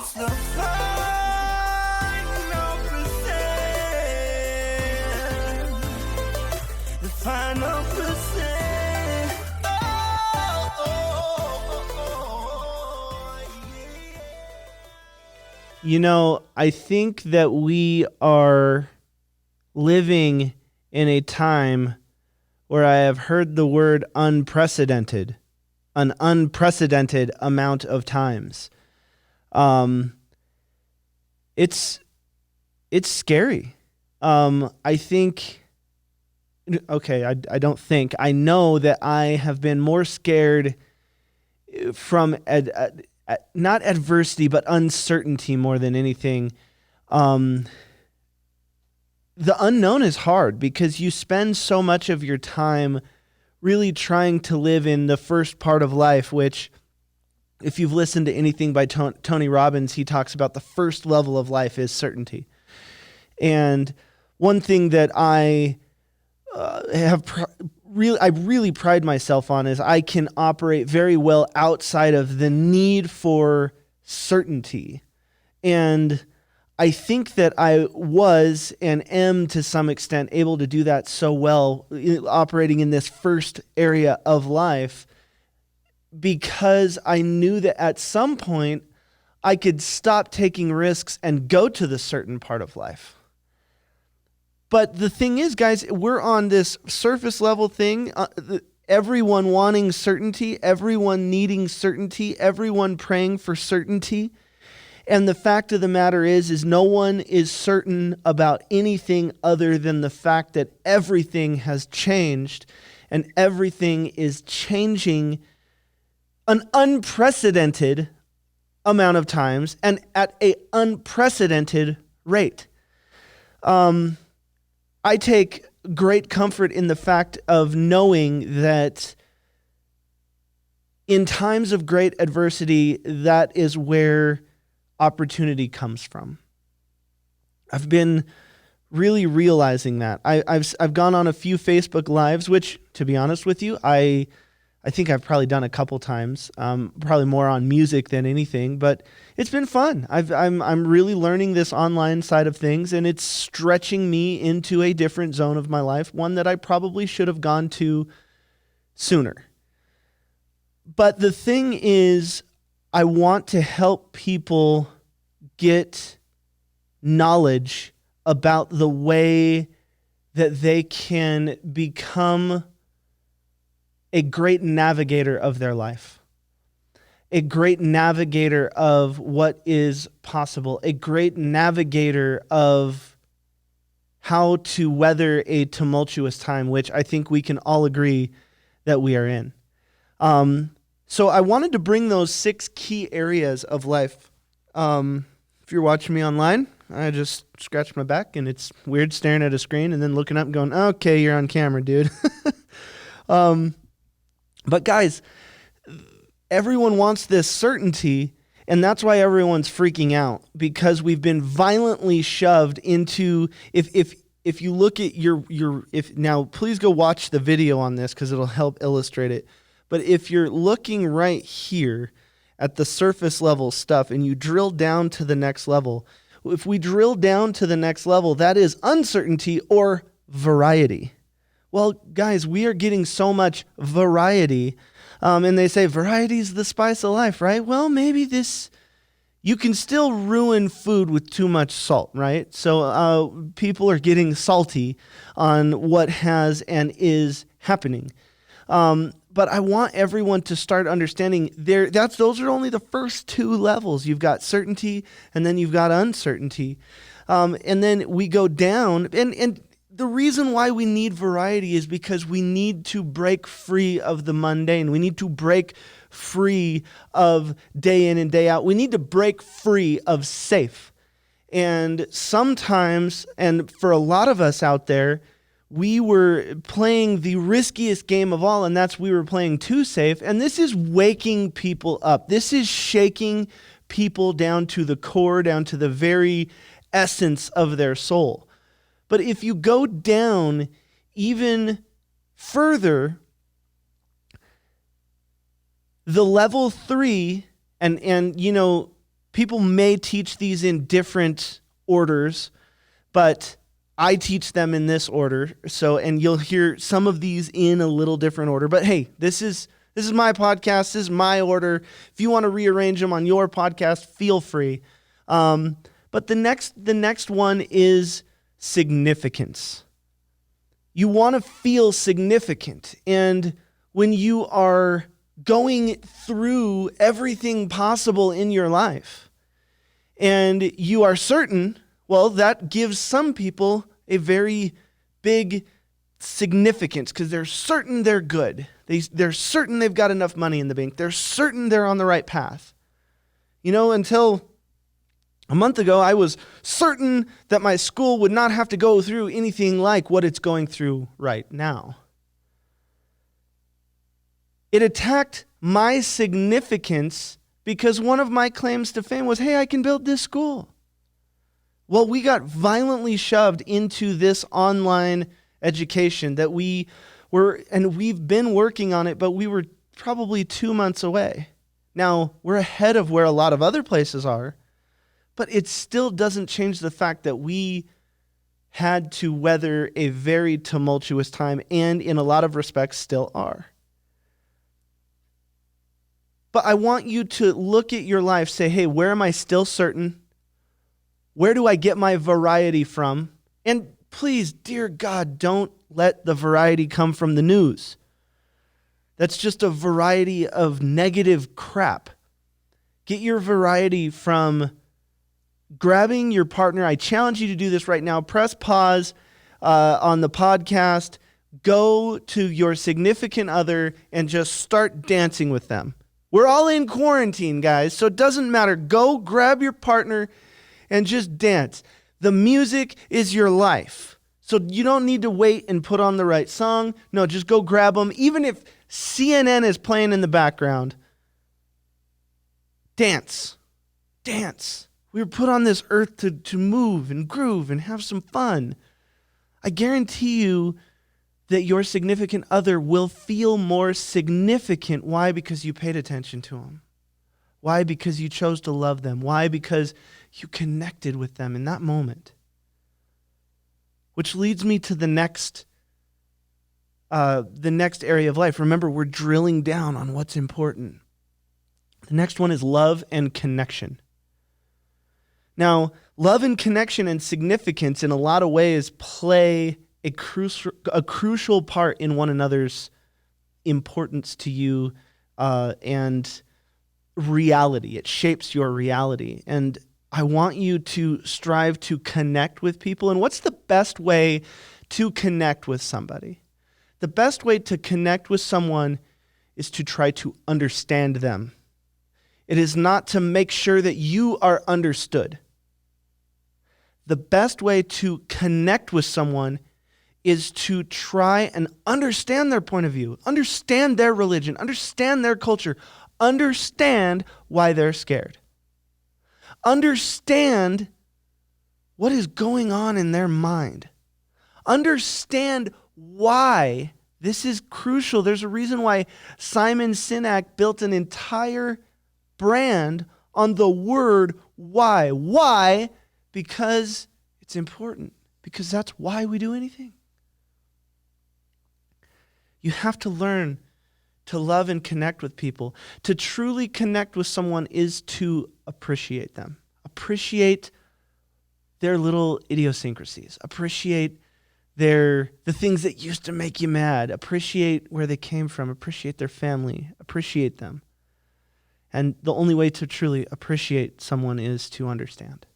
It's the final percent. The final percent. Yeah. You know, I think that we are living in a time where I have heard the word unprecedented, an unprecedented amount of times. It's scary. I think, okay, I don't think, I know that I have been more scared from not adversity, but uncertainty more than anything. The unknown is hard because you spend so much of your time really trying to live in the first part of life, which, if you've listened to anything by Tony Robbins, he talks about the first level of life is certainty. And one thing that I really pride myself on is I can operate very well outside of the need for certainty. And I think that I was and am to some extent able to do that so well operating in this first area of life because I knew that at some point I could stop taking risks and go to the certain part of life. But the thing is, guys, we're on this surface level thing, everyone wanting certainty, everyone needing certainty, everyone praying for certainty. And the fact of the matter is no one is certain about anything other than the fact that everything has changed and everything is changing an unprecedented amount of times and at an unprecedented rate. I take great comfort in the fact of knowing that in times of great adversity, that is where opportunity comes from. I've been really realizing that. I've gone on a few Facebook Lives, which, to be honest with you, I think I've probably done a couple times, probably more on music than anything, but it's been fun. I'm really learning this online side of things, and it's stretching me into a different zone of my life, one that I probably should have gone to sooner. But the thing is, I want to help people get knowledge about the way that they can become a great navigator of their life, a great navigator of what is possible, a great navigator of how to weather a tumultuous time, which I think we can all agree that we are in. So I wanted to bring those 6 key areas of life. If you're watching me online, I just scratched my back, and it's weird staring at a screen and then looking up and going, okay, you're on camera, dude. But guys, everyone wants this certainty, and that's why everyone's freaking out, because we've been violently shoved into, if you look at now please go watch the video on this because it'll help illustrate it. But if you're looking right here at the surface level stuff and you drill down to the next level, if we drill down to the next level, that is uncertainty or variety. Well, guys, we are getting so much variety, and they say variety is the spice of life, right? Well, maybe you can still ruin food with too much salt, right? So people are getting salty on what has and is happening. But I want everyone to start understanding those are only the first 2 levels. You've got certainty, and then you've got uncertainty. And then we go down, and the reason why we need variety is because we need to break free of the mundane. We need to break free of day in and day out. We need to break free of safe. And sometimes, and for a lot of us out there, we were playing the riskiest game of all, and that's we were playing too safe. And this is waking people up. This is shaking people down to the core, down to the very essence of their soul. But if you go down even further, the level 3, and people may teach these in different orders, but I teach them in this order. So, and you'll hear some of these in a little different order. But hey, this is my podcast. This is my order. If you want to rearrange them on your podcast, feel free. But the next one is significance. You want to feel significant. And when you are going through everything possible in your life and you are certain, well, that gives some people a very big significance because they're certain they're good. They're certain they've got enough money in the bank. They're certain they're on the right path. You know, until a month ago, I was certain that my school would not have to go through anything like what it's going through right now. It attacked my significance because one of my claims to fame was, hey, I can build this school. Well, we got violently shoved into this online education that we've been working on it, but we were probably 2 months away. Now, we're ahead of where a lot of other places are, but it still doesn't change the fact that we had to weather a very tumultuous time and in a lot of respects still are. But I want you to look at your life, say, hey, where am I still certain? Where do I get my variety from? And please, dear God, don't let the variety come from the news. That's just a variety of negative crap. Get your variety from grabbing your partner. I challenge you to do this right now. Press pause on the podcast. Go to your significant other and just start dancing with them. We're all in quarantine, guys, so it doesn't matter. Go grab your partner and just dance. The music is your life. So you don't need to wait and put on the right song. No, just go grab them. Even if CNN is playing in the background, dance. Dance. We were put on this earth to move and groove and have some fun. I guarantee you that your significant other will feel more significant. Why? Because you paid attention to them. Why? Because you chose to love them. Why? Because you connected with them in that moment. Which leads me to the next area of life. Remember, we're drilling down on what's important. The next one is love and connection. Now, love and connection and significance in a lot of ways play a crucial part in one another's importance to you and reality. It shapes your reality. And I want you to strive to connect with people. And what's the best way to connect with somebody? The best way to connect with someone is to try to understand them. It is not to make sure that you are understood. The best way to connect with someone is to try and understand their point of view, understand their religion, understand their culture, understand why they're scared. Understand what is going on in their mind. Understand why this is crucial. There's a reason why Simon Sinek built an entire brand on the word why. Why? Because it's important. Because that's why we do anything. You have to learn to love and connect with people. To truly connect with someone is to appreciate them. Appreciate their little idiosyncrasies. Appreciate the things that used to make you mad. Appreciate where they came from. Appreciate their family. Appreciate them. And the only way to truly appreciate someone is to understand.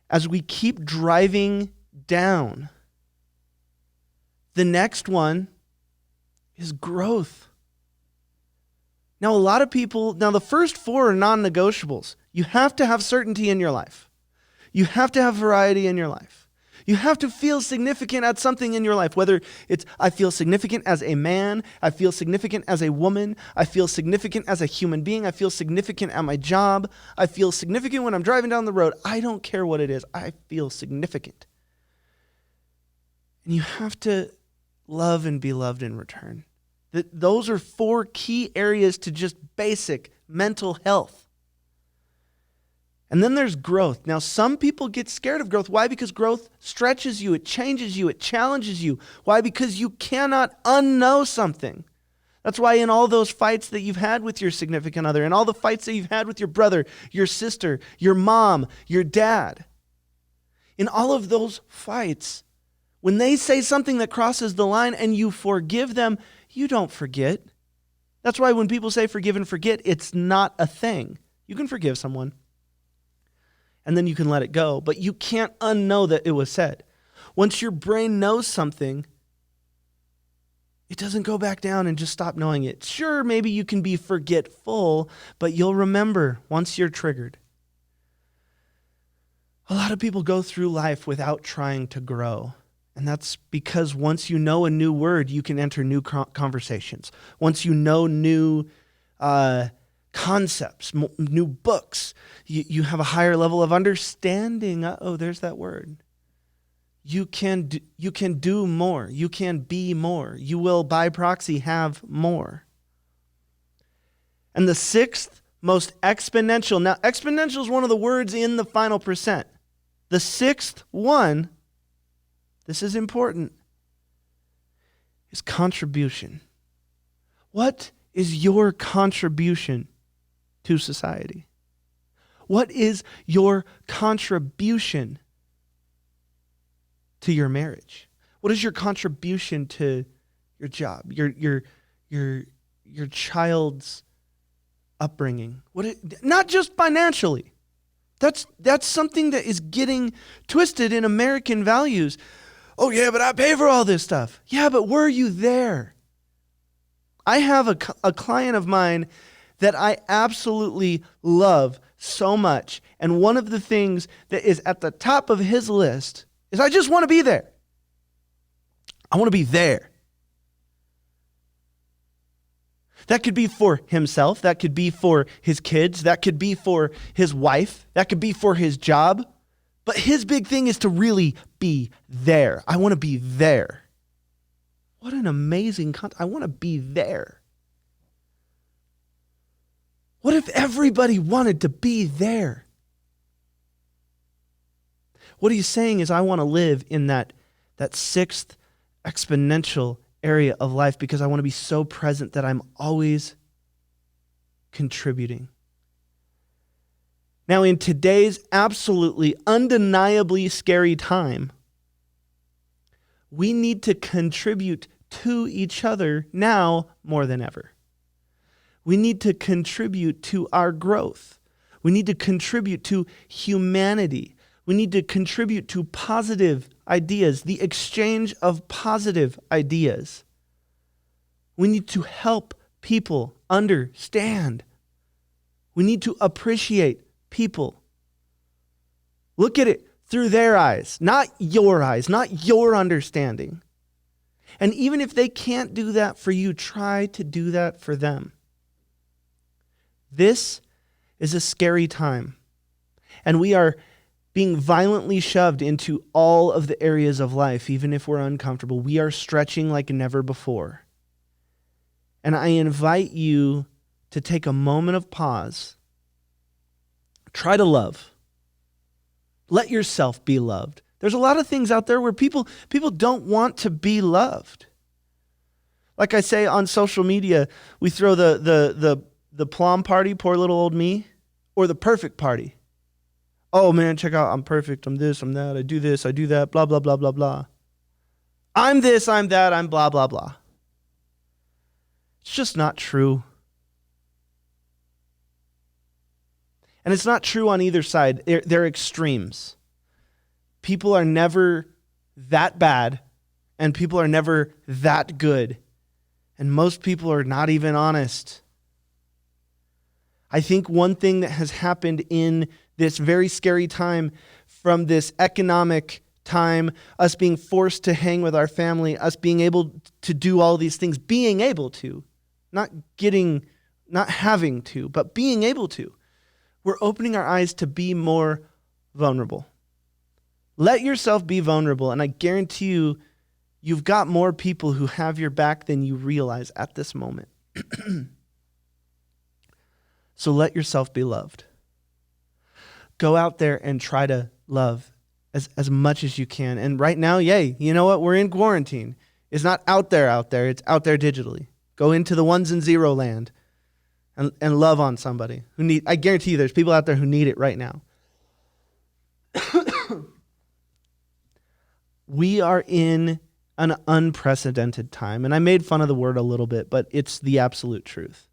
As we keep driving down, the next one is growth. Now, a lot of people, the first four are non-negotiables. You have to have certainty in your life. You have to have variety in your life. You have to feel significant at something in your life, whether it's, I feel significant as a man, I feel significant as a woman, I feel significant as a human being, I feel significant at my job, I feel significant when I'm driving down the road. I don't care what it is. I feel significant. And you have to love and be loved in return. Those are four key areas to just basic mental health. And then there's growth. Now, some people get scared of growth. Why? Because growth stretches you, it changes you, it challenges you. Why? Because you cannot unknow something. That's why in all those fights that you've had with your significant other, and all the fights that you've had with your brother, your sister, your mom, your dad, in all of those fights, when they say something that crosses the line and you forgive them, you don't forget. That's why when people say forgive and forget, it's not a thing. You can forgive someone, and then you can let it go, but you can't unknow that it was said. Once your brain knows something, it doesn't go back down and just stop knowing it. Sure, maybe you can be forgetful, but you'll remember once you're triggered. A lot of people go through life without trying to grow. And that's because once you know a new word, you can enter new conversations. Once you know new concepts, new books, you have a higher level of understanding. There's that word. You can do more. You can be more. You will, by proxy, have more. And the sixth most exponential. Now, exponential is one of the words in the final percent. The sixth one, this is important, is contribution. What is your contribution to society? What is your contribution to your marriage? What is your contribution to your job, your child's upbringing? Not just financially. That's something that is getting twisted in American values. Oh yeah, but I pay for all this stuff. Yeah, but were you there? I have a client of mine that I absolutely love so much. And one of the things that is at the top of his list is I just want to be there. I want to be there. That could be for himself. That could be for his kids. That could be for his wife. That could be for his job. But his big thing is to really be there. I want to be there. What an amazing I want to be there. What if everybody wanted to be there? What he's saying is I want to live in that sixth exponential area of life because I want to be so present that I'm always contributing. Now, in today's absolutely, undeniably scary time, we need to contribute to each other now more than ever. We need to contribute to our growth. We need to contribute to humanity. We need to contribute to positive ideas, the exchange of positive ideas. We need to help people understand. We need to appreciate people. Look at it through their eyes, not your understanding. And even if they can't do that for you, try to do that for them. This is a scary time, and we are being violently shoved into all of the areas of life, even if we're uncomfortable. We are stretching like never before. And I invite you to take a moment of pause. Try to love. Let yourself be loved. There's a lot of things out there where people don't want to be loved. Like I say on social media, we throw the plum party, poor little old me, or the perfect party. Oh man, check out, I'm perfect, I'm this, I'm that, I do this, I do that, blah, blah, blah, blah, blah. I'm this, I'm that, I'm blah, blah, blah. It's just not true. And it's not true on either side. They're extremes. People are never that bad, and people are never that good. And most people are not even honest. I think one thing that has happened in this very scary time, from this economic time, us being forced to hang with our family, us being able to do all these things, being able to, not having to, but being able to. We're opening our eyes to be more vulnerable. Let yourself be vulnerable, and I guarantee you, you've got more people who have your back than you realize at this moment. So let yourself be loved. Go out there and try to love as much as you can. And right now, yay, you know what? We're in quarantine. It's not out there. It's out there digitally. Go into the 1s and 0 land and love on somebody who I guarantee you there's people out there who need it right now. We are in an unprecedented time. And I made fun of the word a little bit, but it's the absolute truth.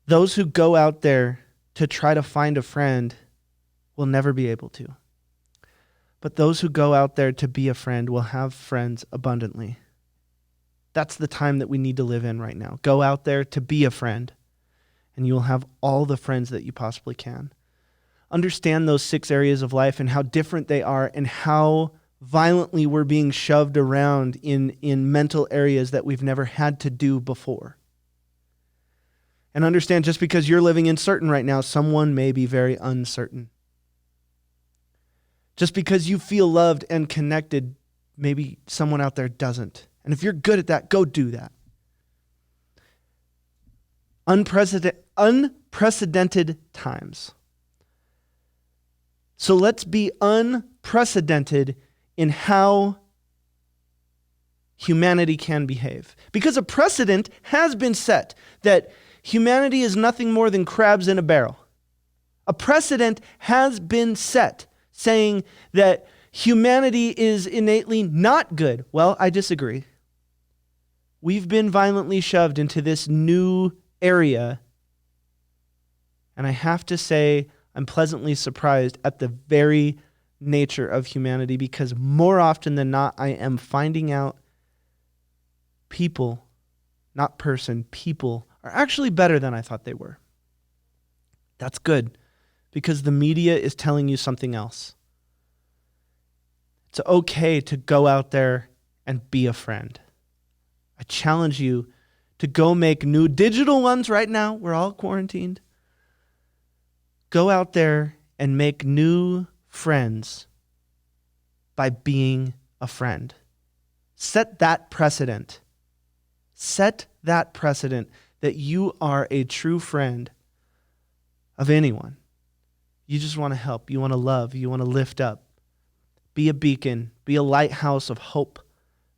Those who go out there to try to find a friend will never be able to. But those who go out there to be a friend will have friends abundantly. That's the time that we need to live in right now. Go out there to be a friend, and you will have all the friends that you possibly can. Understand those 6 areas of life and how different they are and how violently we're being shoved around in mental areas that we've never had to do before. And understand just because you're living in certain right now, someone may be very uncertain. Just because you feel loved and connected, maybe someone out there doesn't. And if you're good at that, go do that. Unprecedented times. So let's be unprecedented in how humanity can behave. Because a precedent has been set that humanity is nothing more than crabs in a barrel. A precedent has been set saying that humanity is innately not good. Well, I disagree. We've been violently shoved into this new area, and I have to say I'm pleasantly surprised at the very nature of humanity, because more often than not, I am finding out people, not person, people are actually better than I thought they were. That's good, because the media is telling you something else. It's okay to go out there and be a friend. I challenge you to go make new digital ones right now. We're all quarantined. Go out there and make new friends by being a friend. Set that precedent. Set that precedent that you are a true friend of anyone. You just want to help. You want to love. You want to lift up. Be a beacon. Be a lighthouse of hope.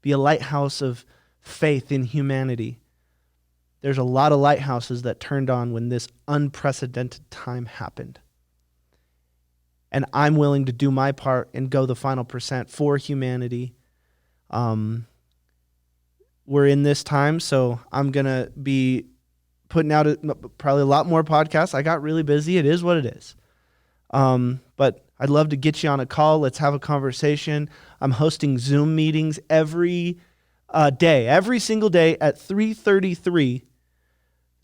Be a lighthouse of faith in humanity. There's a lot of lighthouses that turned on when this unprecedented time happened. And I'm willing to do my part and go the final percent for humanity. We're in this time, so I'm going to be putting out probably a lot more podcasts. I got really busy. It is what it is. But I'd love to get you on a call. Let's have a conversation. I'm hosting Zoom meetings every single day at 3:33.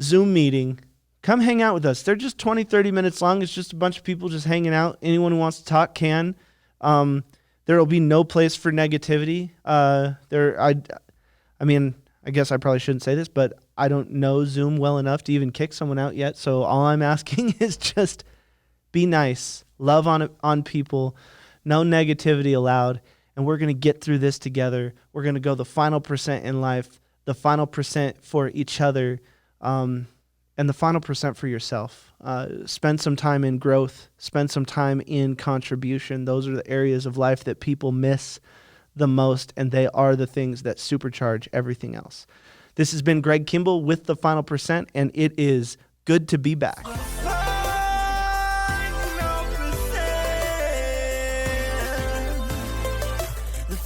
Zoom meeting. Come hang out with us. They're just 20, 30 minutes long. It's just a bunch of people just hanging out. Anyone who wants to talk can. There will be no place for negativity. I guess I probably shouldn't say this, but I don't know Zoom well enough to even kick someone out yet. So all I'm asking is just be nice. Love on people. No negativity allowed. And we're going to get through this together. We're going to go the final percent in life, the final percent for each other, and the final percent for yourself. Spend some time in growth. Spend some time in contribution. Those are the areas of life that people miss the most, and they are the things that supercharge everything else. This has been Greg Kimble with the final percent, and it is good to be back.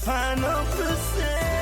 Final percent.